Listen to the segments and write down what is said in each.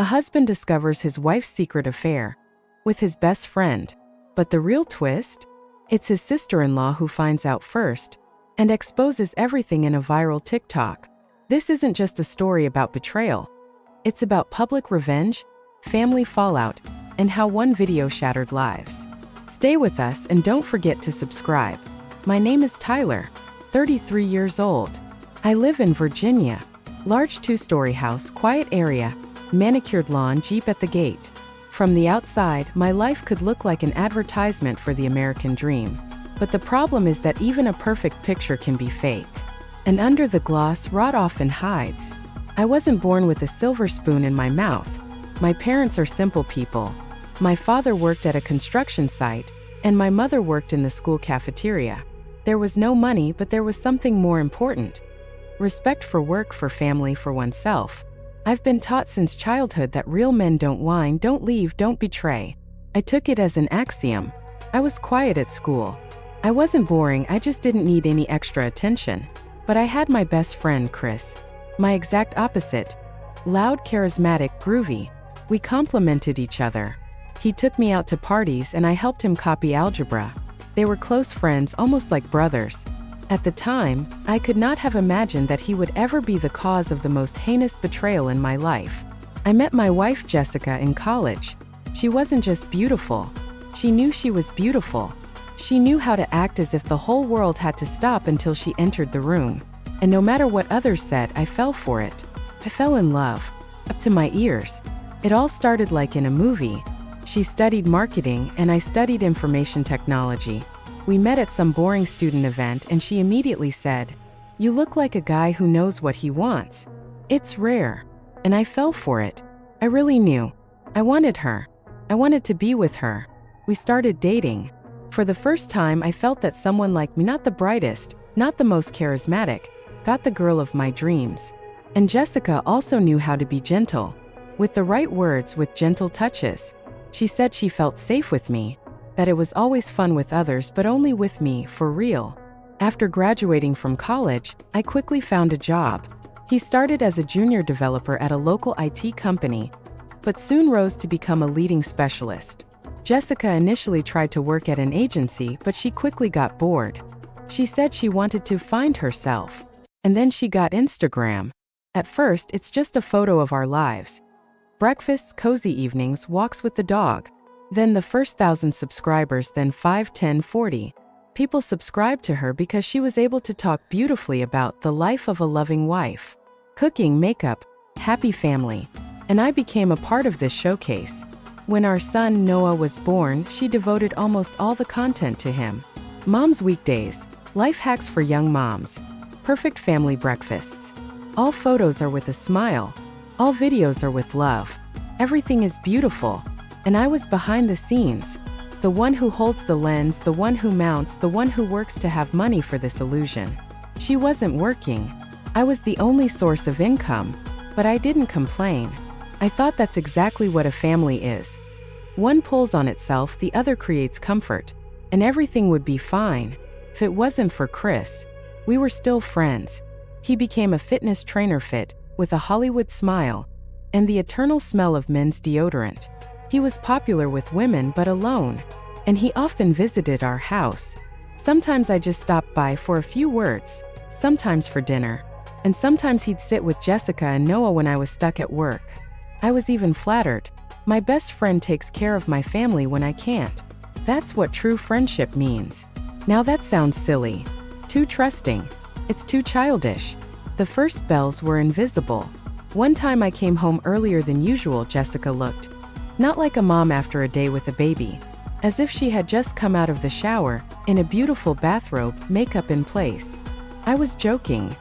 A husband discovers his wife's secret affair with his best friend. But the real twist? It's his sister-in-law who finds out first and exposes everything in a viral TikTok. This isn't just a story about betrayal. It's about public revenge, family fallout, and how one video shattered lives. Stay with us and don't forget to subscribe. My name is Tyler, 33 years old. I live in Virginia. Large 2-story house, quiet area, manicured lawn, Jeep at the gate. From the outside, my life could look like an advertisement for the American dream. But the problem is that even a perfect picture can be fake. And under the gloss, rot often hides. I wasn't born with a silver spoon in my mouth. My parents are simple people. My father worked at a construction site, and my mother worked in the school cafeteria. There was no money, but there was something more important. Respect for work, for family, for oneself. I've been taught since childhood that real men don't whine, don't leave, don't betray. I took it as an axiom. I was quiet at school. I wasn't boring, I just didn't need any extra attention. But I had my best friend, Chris. My exact opposite. Loud, charismatic, groovy. We complemented each other. He took me out to parties and I helped him copy algebra. They were close friends, almost like brothers. At the time, I could not have imagined that he would ever be the cause of the most heinous betrayal in my life. I met my wife Jessica in college. She wasn't just beautiful. She knew she was beautiful. She knew how to act as if the whole world had to stop until she entered the room. And no matter what others said, I fell for it. I fell in love. Up to my ears. It all started like in a movie. She studied marketing and I studied information technology. We met at some boring student event and she immediately said, "You look like a guy who knows what he wants." It's rare. And I fell for it. I really knew. I wanted her. I wanted to be with her. We started dating. For the first time, I felt that someone like me, not the brightest, not the most charismatic, got the girl of my dreams. And Jessica also knew how to be gentle. With the right words, with gentle touches. She said she felt safe with me, that it was always fun with others but only with me, for real. After graduating from college, I quickly found a job. He started as a junior developer at a local IT company, but soon rose to become a leading specialist. Jessica initially tried to work at an agency, but she quickly got bored. She said she wanted to find herself. And then she got Instagram. At first, it's just a photo of our lives. Breakfasts, cozy evenings, walks with the dog. Then the first 1,000 subscribers, then 5, 10, 40. People subscribed to her because she was able to talk beautifully about the life of a loving wife. Cooking, makeup, happy family. And I became a part of this showcase. When our son Noah was born, she devoted almost all the content to him. Mom's weekdays, life hacks for young moms, perfect family breakfasts. All photos are with a smile. All videos are with love. Everything is beautiful. And I was behind the scenes. The one who holds the lens, the one who mounts, the one who works to have money for this illusion. She wasn't working. I was the only source of income. But I didn't complain. I thought that's exactly what a family is. One pulls on itself, the other creates comfort. And everything would be fine. If it wasn't for Chris, we were still friends. He became a fitness trainer, fit, with a Hollywood smile, and the eternal smell of men's deodorant. He was popular with women but alone, and he often visited our house. Sometimes I just stopped by for a few words, sometimes for dinner, and sometimes he'd sit with Jessica and Noah when I was stuck at work. I was even flattered. My best friend takes care of my family when I can't. That's what true friendship means. Now that sounds silly. Too trusting. It's too childish. The first bells were invisible. One time I came home earlier than usual. Jessica looked not like a mom after a day with a baby, as if she had just come out of the shower, in a beautiful bathrobe, makeup in place. I was joking.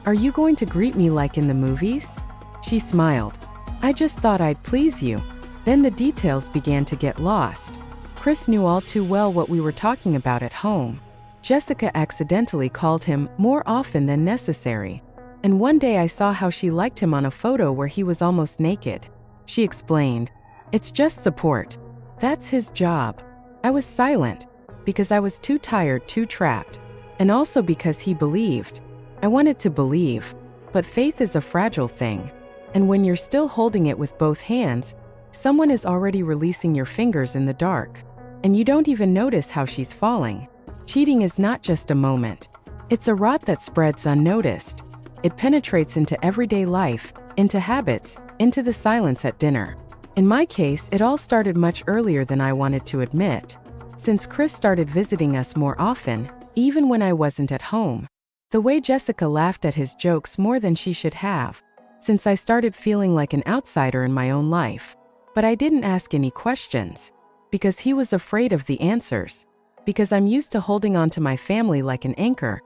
"Are you going to greet me like in the movies?" She smiled. "I just thought I'd please you." Then the details began to get lost. Chris knew all too well what we were talking about at home. Jessica accidentally called him more often than necessary. And one day I saw how she liked him on a photo where he was almost naked. She explained, "It's just support. That's his job." I was silent, because I was too tired, too trapped. And also because he believed. I wanted to believe. But faith is a fragile thing. And when you're still holding it with both hands, someone is already releasing your fingers in the dark. And you don't even notice how she's falling. Cheating is not just a moment. It's a rot that spreads unnoticed. It penetrates into everyday life, into habits, into the silence at dinner. In my case, it all started much earlier than I wanted to admit. Since Chris started visiting us more often, even when I wasn't at home. The way Jessica laughed at his jokes more than she should have. Since I started feeling like an outsider in my own life. But I didn't ask any questions. Because he was afraid of the answers. Because I'm used to holding on to my family like an anchor,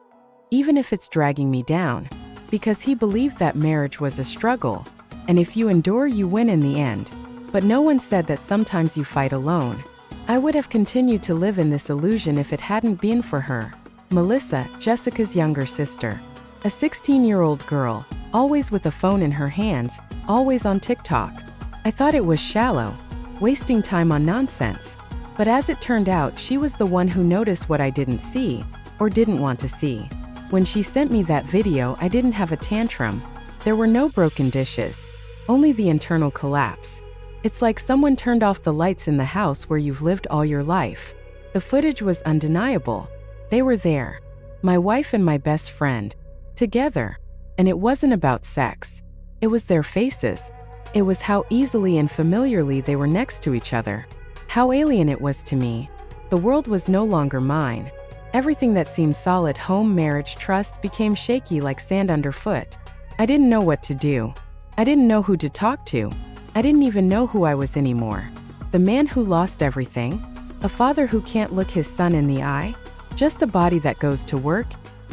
even if it's dragging me down. Because he believed that marriage was a struggle, and if you endure, you win in the end. But no one said that sometimes you fight alone. I would have continued to live in this illusion if it hadn't been for her. Melissa, Jessica's younger sister. A 16-year-old girl, always with a phone in her hands, always on TikTok. I thought it was shallow, wasting time on nonsense. But as it turned out, she was the one who noticed what I didn't see, or didn't want to see. When she sent me that video, I didn't have a tantrum. There were no broken dishes, only the internal collapse. It's like someone turned off the lights in the house where you've lived all your life. The footage was undeniable. They were there. My wife and my best friend. Together. And it wasn't about sex. It was their faces. It was how easily and familiarly they were next to each other. How alien it was to me. The world was no longer mine. Everything that seemed solid, home, marriage, trust, became shaky like sand underfoot. I didn't know what to do. I didn't know who to talk to. I didn't even know who I was anymore. The man who lost everything? A father who can't look his son in the eye? Just a body that goes to work,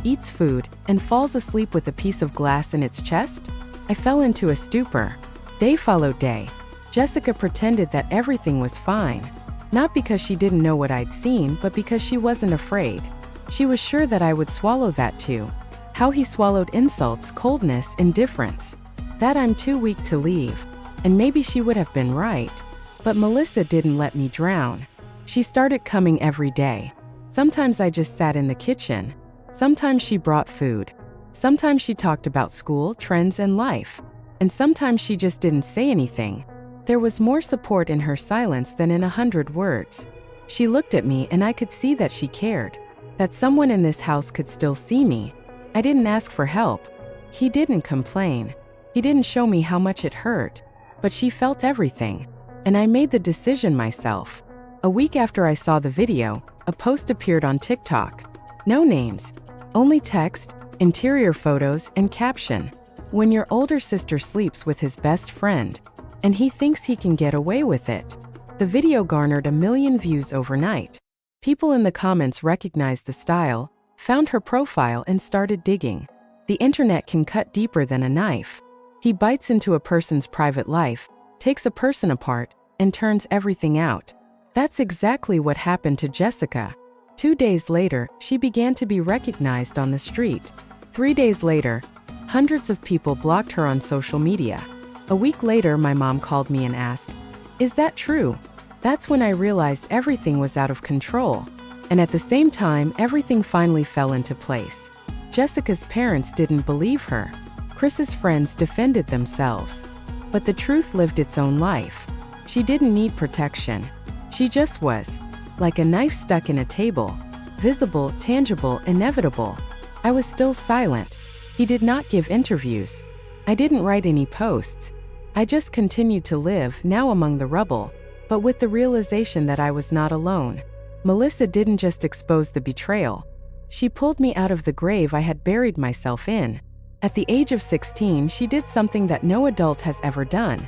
eats food, and falls asleep with a piece of glass in its chest? I fell into a stupor. Day followed day. Jessica pretended that everything was fine. Not because she didn't know what I'd seen, but because she wasn't afraid. She was sure that I would swallow that too. How he swallowed insults, coldness, indifference. That I'm too weak to leave. And maybe she would have been right. But Melissa didn't let me drown. She started coming every day. Sometimes I just sat in the kitchen. Sometimes she brought food. Sometimes she talked about school, trends, and life. And sometimes she just didn't say anything. There was more support in her silence than in 100 words. She looked at me and I could see that she cared. That someone in this house could still see me. I didn't ask for help. He didn't complain. He didn't show me how much it hurt. But she felt everything. And I made the decision myself. A week after I saw the video, a post appeared on TikTok. No names. Only text, interior photos, and caption. When your older sister sleeps with his best friend, and he thinks he can get away with it. The video garnered 1 million views overnight. People in the comments recognized the style, found her profile, and started digging. The internet can cut deeper than a knife. He bites into a person's private life, takes a person apart, and turns everything out. That's exactly what happened to Jessica. 2 days later, she began to be recognized on the street. 3 days later, hundreds of people blocked her on social media. A week later, my mom called me and asked, "Is that true?" That's when I realized everything was out of control. And at the same time, everything finally fell into place. Jessica's parents didn't believe her. Chris's friends defended themselves. But the truth lived its own life. She didn't need protection. She just was. Like a knife stuck in a table. Visible, tangible, inevitable. I was still silent. He did not give interviews. I didn't write any posts. I just continued to live, now among the rubble, but with the realization that I was not alone. Melissa didn't just expose the betrayal. She pulled me out of the grave I had buried myself in. At the age of 16, she did something that no adult has ever done.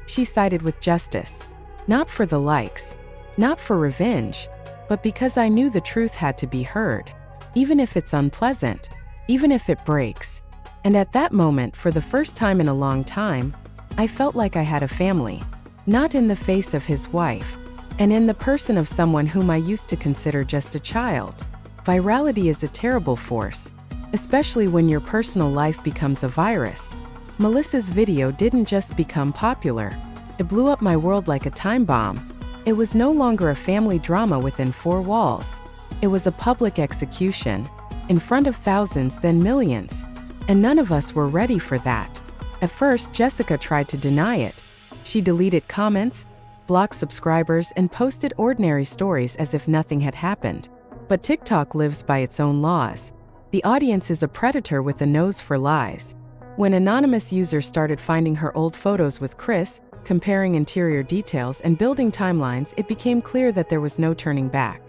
She sided with justice. Not for the likes. Not for revenge. But because I knew the truth had to be heard. Even if it's unpleasant. Even if it breaks. And at that moment, for the first time in a long time, I felt like I had a family. Not in the face of his wife. And in the person of someone whom I used to consider just a child. Virality is a terrible force. Especially when your personal life becomes a virus. Melissa's video didn't just become popular. It blew up my world like a time bomb. It was no longer a family drama within 4 walls. It was a public execution. In front of thousands, then millions. And none of us were ready for that. At first, Jessica tried to deny it. She deleted comments, blocked subscribers, and posted ordinary stories as if nothing had happened. But TikTok lives by its own laws. The audience is a predator with a nose for lies. When anonymous users started finding her old photos with Kris, comparing interior details and building timelines, it became clear that there was no turning back.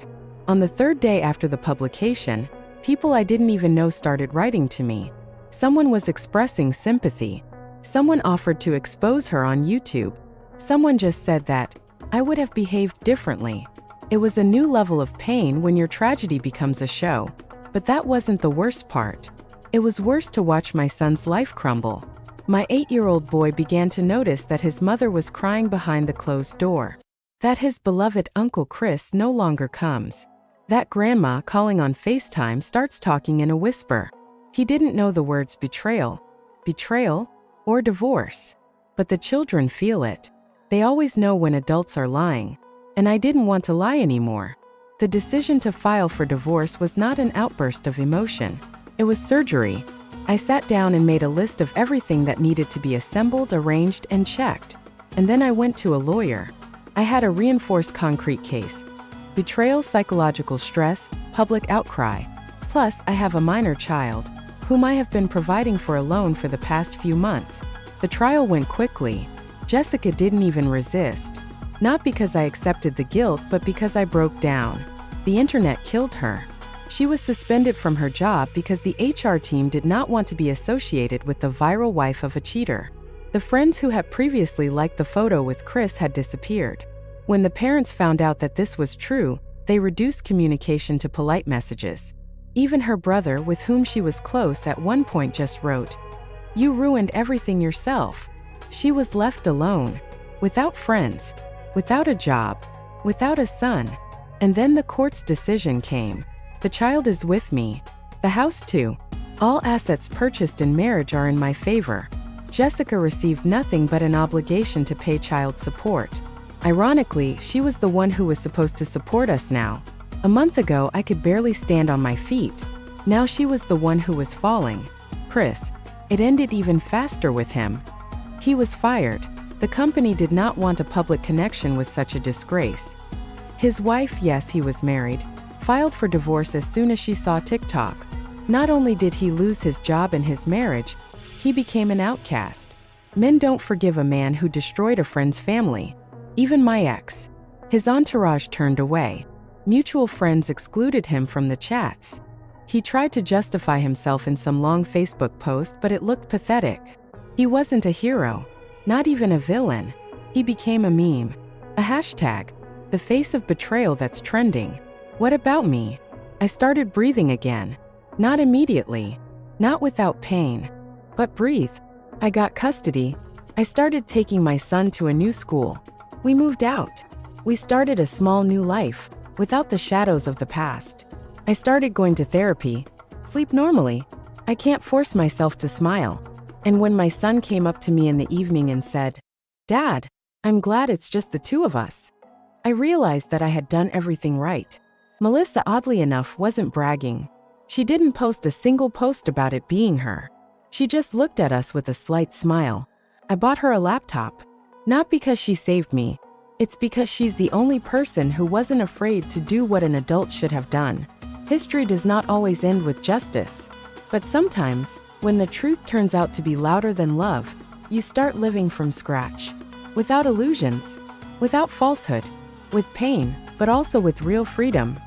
On the third day after the publication, people I didn't even know started writing to me. Someone was expressing sympathy. Someone offered to expose her on YouTube. Someone just said that I would have behaved differently. It was a new level of pain when your tragedy becomes a show. But that wasn't the worst part. It was worse to watch my son's life crumble. My 8-year-old boy began to notice that his mother was crying behind the closed door. That his beloved Uncle Kris no longer comes. That grandma calling on FaceTime starts talking in a whisper. He didn't know the words betrayal, or divorce. But the children feel it. They always know when adults are lying. And I didn't want to lie anymore. The decision to file for divorce was not an outburst of emotion. It was surgery. I sat down and made a list of everything that needed to be assembled, arranged, and checked. And then I went to a lawyer. I had a reinforced concrete case. Betrayal, psychological stress, public outcry. Plus, I have a minor child, whom I have been providing for a loan for the past few months. The trial went quickly. Jessica didn't even resist. Not because I accepted the guilt, but because I broke down. The internet killed her. She was suspended from her job because the HR team did not want to be associated with the viral wife of a cheater. The friends who had previously liked the photo with Kris had disappeared. When the parents found out that this was true, they reduced communication to polite messages. Even her brother, with whom she was close at one point, just wrote, "You ruined everything yourself." She was left alone, without friends, without a job, without a son. And then the court's decision came. The child is with me. The house too. All assets purchased in marriage are in my favor. Jessica received nothing but an obligation to pay child support. Ironically, she was the one who was supposed to support us now. A month ago, I could barely stand on my feet. Now she was the one who was falling. Kris. It ended even faster with him. He was fired. The company did not want a public connection with such a disgrace. His wife, yes, he was married, filed for divorce as soon as she saw TikTok. Not only did he lose his job and his marriage, he became an outcast. Men don't forgive a man who destroyed a friend's family. Even my ex. His entourage turned away. Mutual friends excluded him from the chats. He tried to justify himself in some long Facebook post, but it looked pathetic. He wasn't a hero, not even a villain. He became a meme, a hashtag, the face of betrayal that's trending. What about me? I started breathing again. Not immediately, not without pain, but breathe. I got custody. I started taking my son to a new school. We moved out. We started a small new life, without the shadows of the past. I started going to therapy, sleep normally. I can't force myself to smile. And when my son came up to me in the evening and said, "Dad, I'm glad it's just the two of us," I realized that I had done everything right. Melissa, oddly enough, wasn't bragging. She didn't post a single post about it being her. She just looked at us with a slight smile. I bought her a laptop. Not because she saved me. It's because she's the only person who wasn't afraid to do what an adult should have done. History does not always end with justice. But sometimes, when the truth turns out to be louder than love, you start living from scratch. Without illusions, without falsehood, with pain, but also with real freedom.